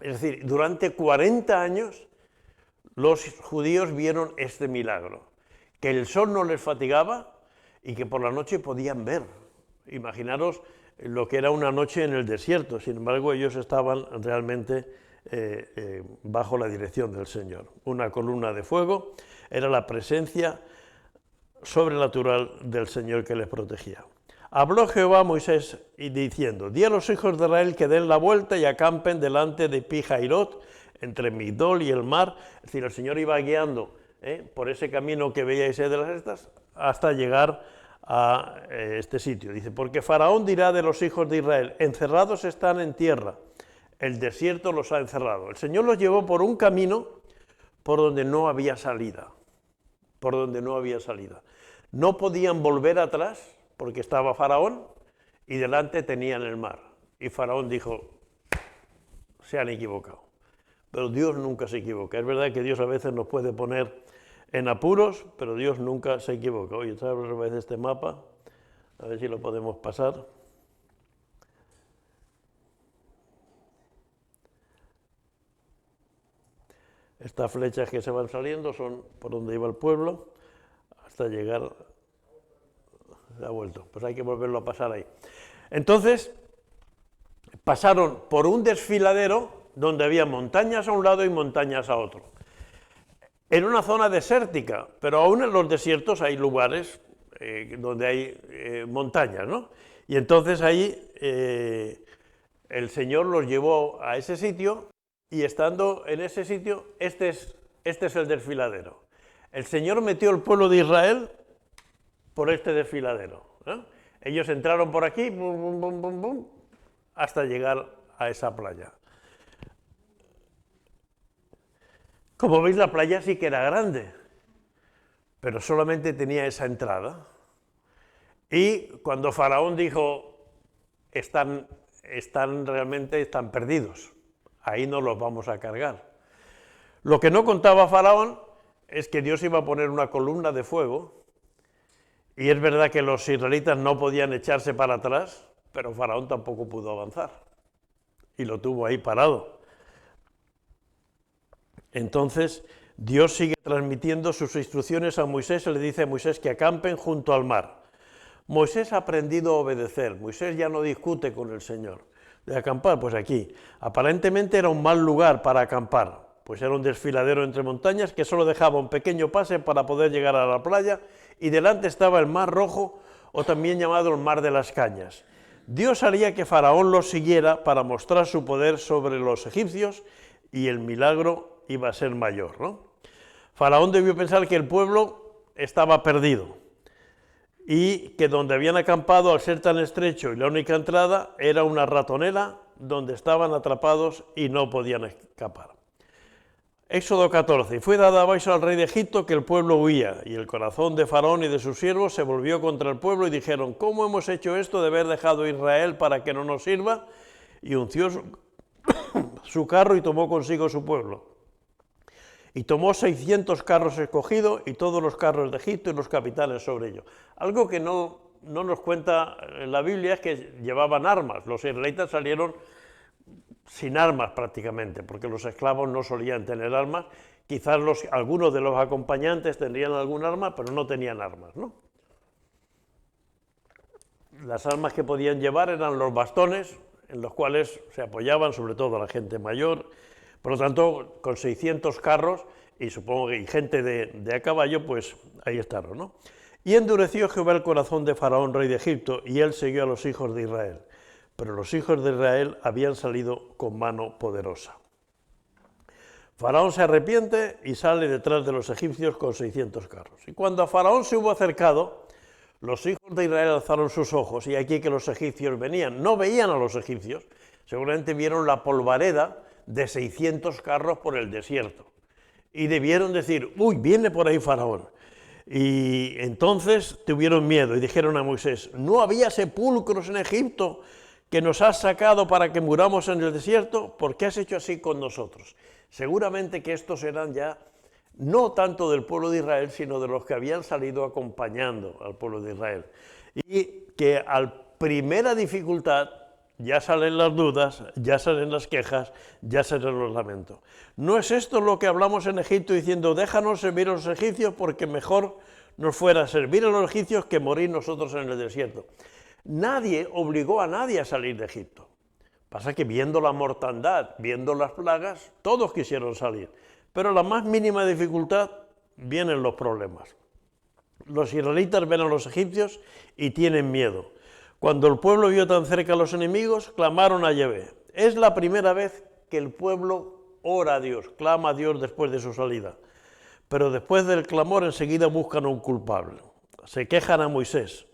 Es decir, durante 40 años los judíos vieron este milagro, que el sol no les fatigaba y que por la noche podían ver. Imaginaros lo que era una noche en el desierto, sin embargo ellos estaban realmente bajo la dirección del Señor. Una columna de fuego era la presencia sobrenatural del Señor que les protegía. Habló Jehová a Moisés diciendo, di a los hijos de Israel que den la vuelta y acampen delante de Pi-Hairot, entre Migdol y el mar. Es decir, el Señor iba guiando por ese camino que veíais de las estas hasta llegar a este sitio. Dice, porque Faraón dirá de los hijos de Israel, encerrados están en tierra, el desierto los ha encerrado. El Señor los llevó por un camino por donde no había salida, No podían volver atrás porque estaba Faraón y delante tenían el mar. Y Faraón dijo, se han equivocado. Pero Dios nunca se equivoca. Es verdad que Dios a veces nos puede poner en apuros, pero Dios nunca se equivoca. Oye, ¿sabes otra vez este mapa? A ver si lo podemos pasar. Estas flechas que se van saliendo son por donde iba el pueblo, hasta llegar, se ha vuelto, pues hay que volverlo a pasar ahí. Entonces, pasaron por un desfiladero donde había montañas a un lado y montañas a otro. En una zona desértica, pero aún en los desiertos hay lugares donde hay montañas, ¿no? Y entonces ahí el Señor los llevó a ese sitio. Y estando en ese sitio, este es el desfiladero. El Señor metió al pueblo de Israel por este desfiladero, ¿no? Ellos entraron por aquí, bum, bum, bum, bum, bum, hasta llegar a esa playa. Como veis, la playa sí que era grande, pero solamente tenía esa entrada. Y cuando Faraón dijo, están perdidos, ahí no los vamos a cargar. Lo que no contaba Faraón es que Dios iba a poner una columna de fuego, y es verdad que los israelitas no podían echarse para atrás, pero Faraón tampoco pudo avanzar, y lo tuvo ahí parado. Entonces, Dios sigue transmitiendo sus instrucciones a Moisés, y le dice a Moisés que acampen junto al mar. Moisés ha aprendido a obedecer, Moisés ya no discute con el Señor. De acampar, pues aquí. Aparentemente era un mal lugar para acampar, pues era un desfiladero entre montañas que solo dejaba un pequeño pase para poder llegar a la playa, y delante estaba el Mar Rojo, o también llamado el Mar de las Cañas. Dios haría que Faraón los siguiera para mostrar su poder sobre los egipcios, y el milagro iba a ser mayor, ¿no? Faraón debió pensar que el pueblo estaba perdido, y que donde habían acampado, al ser tan estrecho y la única entrada, era una ratonera donde estaban atrapados y no podían escapar. Éxodo 14. Y fue dado aviso al rey de Egipto que el pueblo huía, y el corazón de Faraón y de sus siervos se volvió contra el pueblo, y dijeron: ¿cómo hemos hecho esto de haber dejado a Israel para que no nos sirva? Y unció su carro y tomó consigo su pueblo. Y tomó 600 carros escogidos y todos los carros de Egipto y los capitanes sobre ellos. Algo que no nos cuenta la Biblia es que llevaban armas. Los israelitas salieron sin armas prácticamente, porque los esclavos no solían tener armas. Quizás algunos de los acompañantes tendrían algún arma, pero no tenían armas, ¿no? Las armas que podían llevar eran los bastones, en los cuales se apoyaban sobre todo la gente mayor. Por lo tanto, con 600 carros y supongo que gente de a caballo, pues ahí estaban, ¿no? Y endureció Jehová el corazón de Faraón, rey de Egipto, y él siguió a los hijos de Israel. Pero los hijos de Israel habían salido con mano poderosa. Faraón se arrepiente y sale detrás de los egipcios con 600 carros. Y cuando a Faraón se hubo acercado, los hijos de Israel alzaron sus ojos, y aquí que los egipcios venían. No veían a los egipcios, seguramente vieron la polvareda de 600 carros por el desierto. Y debieron decir: uy, viene por ahí Faraón. Y entonces tuvieron miedo y dijeron a Moisés: ¿no había sepulcros en Egipto que nos has sacado para que muramos en el desierto? ¿Por qué has hecho así con nosotros? Seguramente que estos eran ya no tanto del pueblo de Israel, sino de los que habían salido acompañando al pueblo de Israel. Y que al primera dificultad ya salen las dudas, ya salen las quejas, ya salen los lamentos. ¿No es esto lo que hablamos en Egipto diciendo: déjanos servir a los egipcios porque mejor nos fuera servir a los egipcios que morir nosotros en el desierto? Nadie obligó a nadie a salir de Egipto. Pasa que viendo la mortandad, viendo las plagas, todos quisieron salir. Pero a la más mínima dificultad vienen los problemas. Los israelitas ven a los egipcios y tienen miedo. Cuando el pueblo vio tan cerca a los enemigos, clamaron a Yahvé. Es la primera vez que el pueblo ora a Dios, clama a Dios después de su salida. Pero después del clamor enseguida buscan a un culpable. Se quejan a Moisés,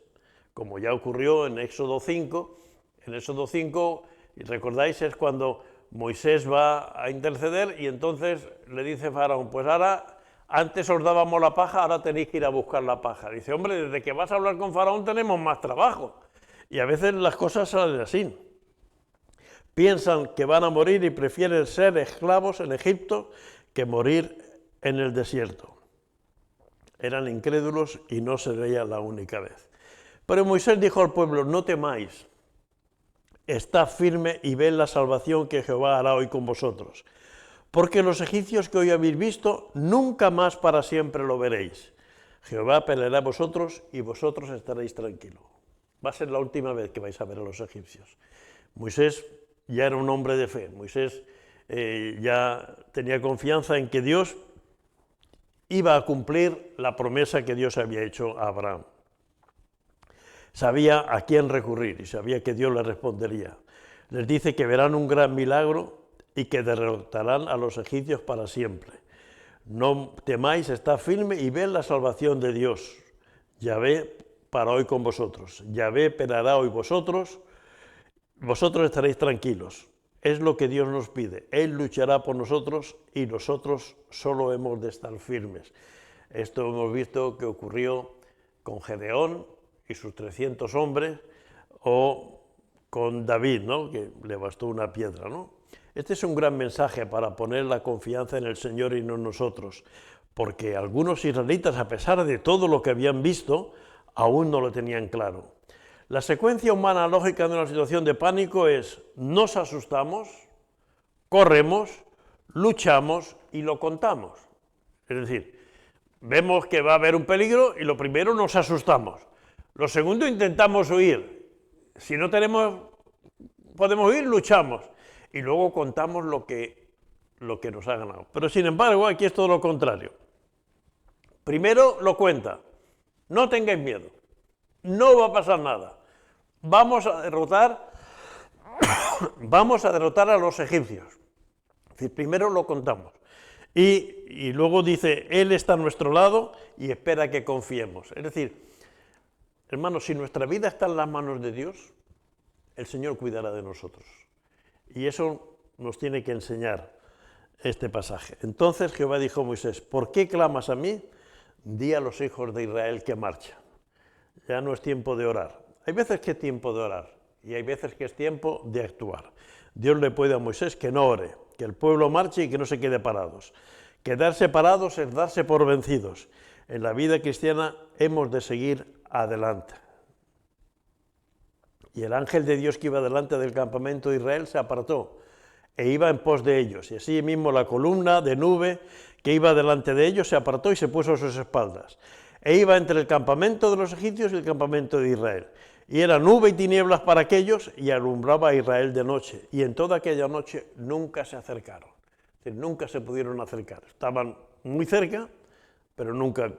como ya ocurrió en Éxodo 5. En Éxodo 5, y recordáis, es cuando Moisés va a interceder y entonces le dice Faraón: pues ahora, antes os dábamos la paja, ahora tenéis que ir a buscar la paja. Dice: hombre, desde que vas a hablar con Faraón tenemos más trabajo. Y a veces las cosas salen así. Piensan que van a morir y prefieren ser esclavos en Egipto que morir en el desierto. Eran incrédulos y no sería la única vez. Pero Moisés dijo al pueblo: no temáis, estad firme y ved la salvación que Jehová hará hoy con vosotros. Porque los egipcios que hoy habéis visto, nunca más para siempre lo veréis. Jehová peleará a vosotros y vosotros estaréis tranquilos. Va a ser la última vez que vais a ver a los egipcios. Moisés ya era un hombre de fe. Moisés ya tenía confianza en que Dios iba a cumplir la promesa que Dios había hecho a Abraham. Sabía a quién recurrir y sabía que Dios le respondería. Les dice que verán un gran milagro y que derrotarán a los egipcios para siempre. No temáis, estad firme y ved la salvación de Dios. Yahvé para hoy con vosotros. Yahvé peleará hoy vosotros estaréis tranquilos. Es lo que Dios nos pide. Él luchará por nosotros y nosotros solo hemos de estar firmes. Esto hemos visto que ocurrió con Gedeón y sus 300 hombres, o con David, ¿no?, que le bastó una piedra, ¿no? Este es un gran mensaje para poner la confianza en el Señor y no en nosotros, porque algunos israelitas, a pesar de todo lo que habían visto, aún no lo tenían claro. La secuencia humana lógica de una situación de pánico es: nos asustamos, corremos, luchamos y lo contamos. Es decir, vemos que va a haber un peligro y lo primero nos asustamos. Lo segundo, intentamos huir. Si no podemos huir, luchamos. Y luego contamos lo que lo que nos ha ganado. Pero sin embargo, aquí es todo lo contrario. Primero lo cuenta, no tengáis miedo, no va a pasar nada, vamos a derrotar a los egipcios. Es decir, primero lo contamos. Y luego dice, Él está a nuestro lado y espera que confiemos. Es decir, hermanos, si nuestra vida está en las manos de Dios, el Señor cuidará de nosotros. Y eso nos tiene que enseñar este pasaje. Entonces Jehová dijo a Moisés, ¿por qué clamas a mí? Di a los hijos de Israel que marchen. Ya no es tiempo de orar. Hay veces que es tiempo de orar y hay veces que es tiempo de actuar. Dios le puede a Moisés que no ore, que el pueblo marche y que no se quede parados. Quedarse parados es darse por vencidos. En la vida cristiana hemos de seguir adelante. Y el ángel de Dios que iba delante del campamento de Israel se apartó e iba en pos de ellos. Y así mismo la columna de nube que iba delante de ellos se apartó y se puso a sus espaldas. E iba entre el campamento de los egipcios y el campamento de Israel. Y era nube y tinieblas para aquellos y alumbraba a Israel de noche. Y en toda aquella noche nunca se acercaron. Es decir, nunca se pudieron acercar. Estaban muy cerca, pero nunca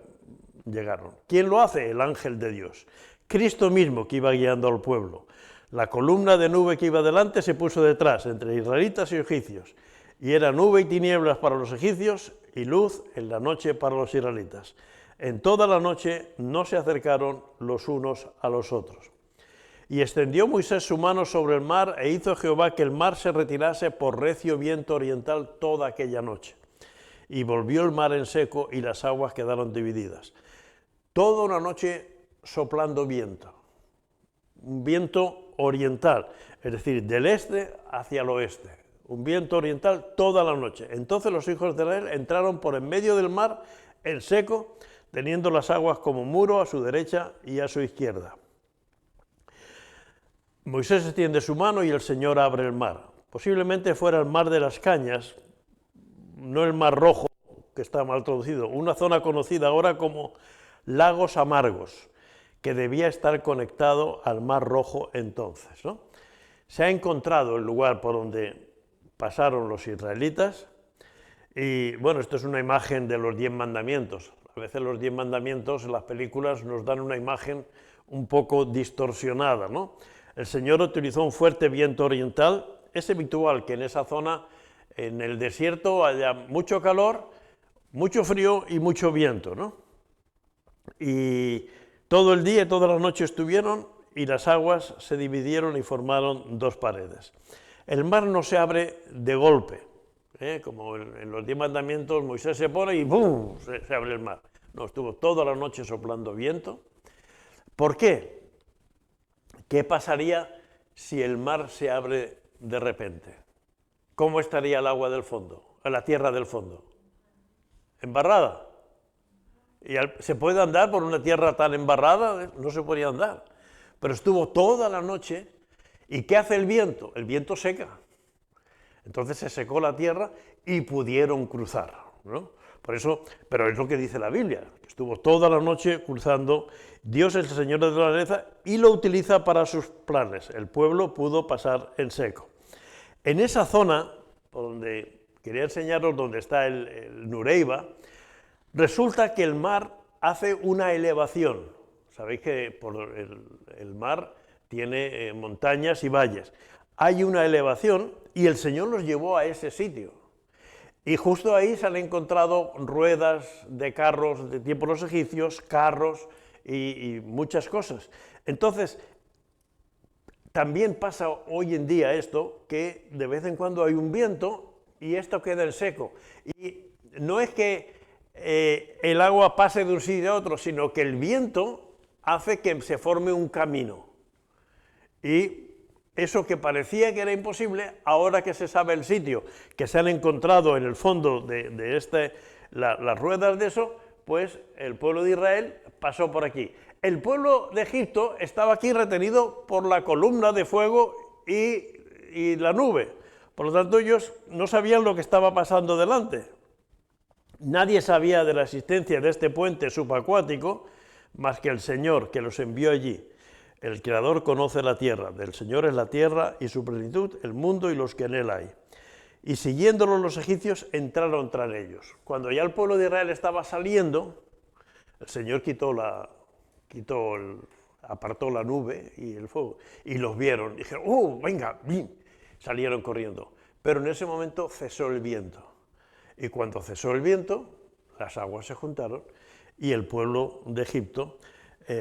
llegaron. ¿Quién lo hace? El ángel de Dios. Cristo mismo que iba guiando al pueblo. La columna de nube que iba delante se puso detrás, entre israelitas y egipcios. Y era nube y tinieblas para los egipcios y luz en la noche para los israelitas. En toda la noche no se acercaron los unos a los otros. Y extendió Moisés su mano sobre el mar e hizo Jehová que el mar se retirase por recio viento oriental toda aquella noche. Y volvió el mar en seco y las aguas quedaron divididas. Toda una noche soplando viento, un viento oriental, es decir, del este hacia el oeste, un viento oriental toda la noche. Entonces los hijos de Israel entraron por en medio del mar en seco, teniendo las aguas como muro a su derecha y a su izquierda. Moisés extiende su mano y el Señor abre el mar. Posiblemente fuera el mar de las cañas, no el mar Rojo, que está mal traducido, una zona conocida ahora como Lagos Amargos, que debía estar conectado al Mar Rojo entonces, ¿no? Se ha encontrado el lugar por donde pasaron los israelitas y, bueno, esto es una imagen de los 10 mandamientos. A veces los 10 mandamientos en las películas nos dan una imagen un poco distorsionada, ¿no? El Señor utilizó un fuerte viento oriental. Es habitual que en esa zona, en el desierto, haya mucho calor, mucho frío y mucho viento, ¿no? Y todo el día y toda la noche estuvieron y las aguas se dividieron y formaron dos paredes. El mar no se abre de golpe, como en los 10 mandamientos Moisés se pone y ¡bum!, se abre el mar. No, estuvo toda la noche soplando viento. ¿Por qué? ¿Qué pasaría si el mar se abre de repente? ¿Cómo estaría el agua del fondo, la tierra del fondo? ¿Embarrada? ¿Y se puede andar por una tierra tan embarrada? No se podía andar. Pero estuvo toda la noche. ¿Y qué hace el viento? El viento seca. Entonces se secó la tierra y pudieron cruzar, ¿no? Por eso, pero es lo que dice la Biblia, que estuvo toda la noche cruzando. Dios es el Señor de la naturaleza y lo utiliza para sus planes. El pueblo pudo pasar en seco. En esa zona, por donde quería enseñaros dónde está el Nureiba, resulta que el mar hace una elevación. Sabéis que por el mar tiene montañas y valles. Hay una elevación y el Señor los llevó a ese sitio. Y justo ahí se han encontrado ruedas de carros de tiempo de los egipcios, carros y muchas cosas. Entonces, también pasa hoy en día esto, que de vez en cuando hay un viento y esto queda en seco. Y no es que el agua pase de un sitio a otro, sino que el viento hace que se forme un camino. Y eso que parecía que era imposible, ahora que se sabe el sitio, que se han encontrado en el fondo de las ruedas de eso, pues el pueblo de Israel pasó por aquí. El pueblo de Egipto estaba aquí retenido por la columna de fuego y la nube. Por lo tanto, ellos no sabían lo que estaba pasando delante. Nadie sabía de la existencia de este puente subacuático más que el Señor que los envió allí. El Creador conoce la tierra, del Señor es la tierra y su plenitud, el mundo y los que en él hay. y siguiéndolos los egipcios entraron tras ellos. Cuando ya el pueblo de Israel estaba saliendo, el Señor apartó la nube y el fuego, y los vieron, y dijeron, venga, ¡bim! Salieron corriendo. Pero en ese momento cesó el viento, y cuando cesó el viento, las aguas se juntaron, y el pueblo de Egipto,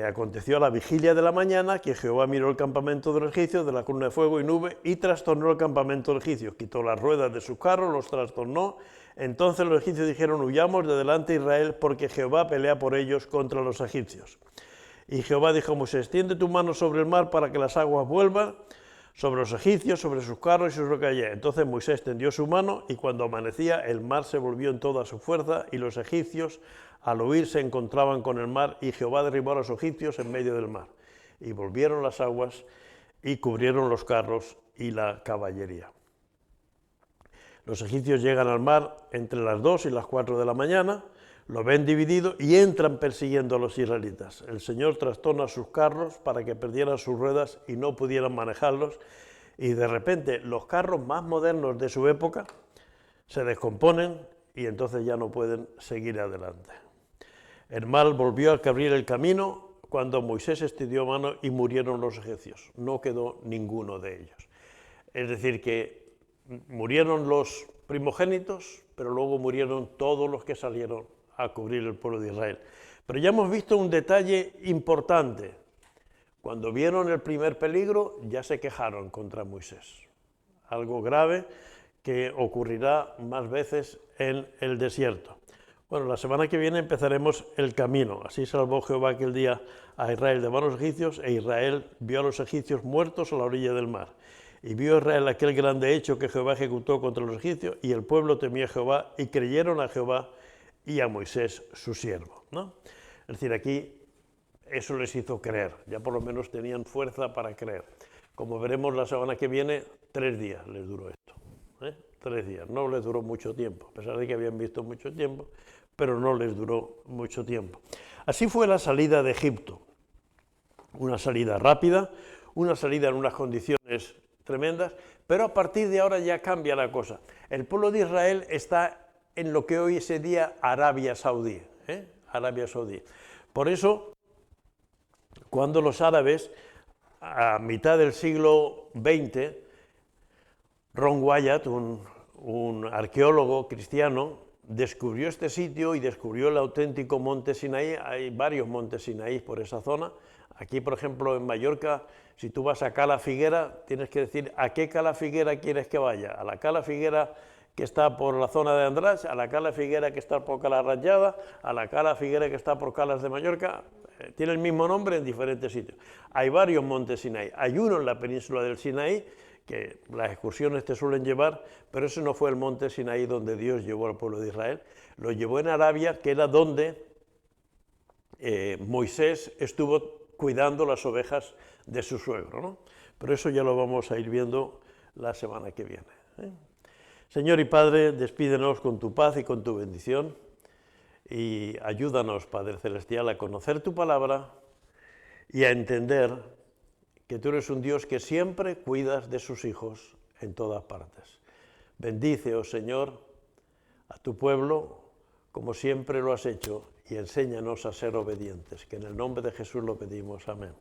aconteció a la vigilia de la mañana que Jehová miró el campamento de los egipcios de la columna de fuego y nube y trastornó el campamento de los egipcios, quitó las ruedas de sus carros, los trastornó. Entonces los egipcios dijeron, huyamos de delante de Israel, porque Jehová pelea por ellos contra los egipcios. Y Jehová dijo a Moisés, extiende tu mano sobre el mar para que las aguas vuelvan sobre los egipcios, sobre sus carros y sus rocallas. Entonces Moisés tendió su mano, y cuando amanecía el mar se volvió en toda su fuerza, y los egipcios al huir se encontraban con el mar, y Jehová derribó a los egipcios en medio del mar. Y volvieron las aguas y cubrieron los carros y la caballería. Los egipcios llegan al mar entre las 2 y las 4 de la mañana, lo ven dividido y entran persiguiendo a los israelitas. El Señor trastorna sus carros para que perdieran sus ruedas y no pudieran manejarlos, y de repente los carros más modernos de su época se descomponen y entonces ya no pueden seguir adelante. El mar volvió a abrir el camino cuando Moisés extendió mano y murieron los egipcios. No quedó ninguno de ellos. Es decir, que murieron los primogénitos, pero luego murieron todos los que salieron a cubrir el pueblo de Israel. Pero ya hemos visto un detalle importante. Cuando vieron el primer peligro, ya se quejaron contra Moisés. Algo grave que ocurrirá más veces en el desierto. Bueno, la semana que viene empezaremos el camino. Así salvó Jehová aquel día a Israel de manos egipcios, e Israel vio a los egipcios muertos a la orilla del mar. Y vio Israel aquel grande hecho que Jehová ejecutó contra los egipcios, y el pueblo temía a Jehová, y creyeron a Jehová y a Moisés su siervo, ¿no? Es decir, aquí eso les hizo creer, ya por lo menos tenían fuerza para creer. Como veremos la semana que viene, 3 días les duró esto, 3 días, no les duró mucho tiempo, a pesar de que habían visto mucho tiempo, pero no les duró mucho tiempo. Así fue la salida de Egipto, una salida rápida, una salida en unas condiciones tremendas, pero a partir de ahora ya cambia la cosa. El pueblo de Israel está en lo que hoy es el día Arabia Saudí, Arabia Saudí. Por eso, cuando los árabes, a mitad del siglo XX, Ron Wyatt, un arqueólogo cristiano, descubrió este sitio y descubrió el auténtico monte Sinaí. Hay varios montes Sinaí por esa zona. Aquí, por ejemplo, en Mallorca, si tú vas a Cala Figuera, tienes que decir a qué Cala Figuera quieres que vaya. A la Cala Figuera que está por la zona de András, a la Cala Figuera que está por Cala Rayada, a la Cala Figuera que está por Calas de Mallorca. Tiene el mismo nombre en diferentes sitios. Hay varios montes Sinaí. Hay uno en la península del Sinaí, que las excursiones te suelen llevar, pero ese no fue el monte Sinaí donde Dios llevó al pueblo de Israel. Lo llevó en Arabia, que era donde Moisés estuvo cuidando las ovejas de su suegro, ¿no? Pero eso ya lo vamos a ir viendo la semana que viene, Señor y Padre, despídenos con tu paz y con tu bendición, y ayúdanos, Padre Celestial, a conocer tu palabra y a entender que tú eres un Dios que siempre cuidas de sus hijos en todas partes. Bendice, oh Señor, a tu pueblo como siempre lo has hecho, y enséñanos a ser obedientes, que en el nombre de Jesús lo pedimos. Amén.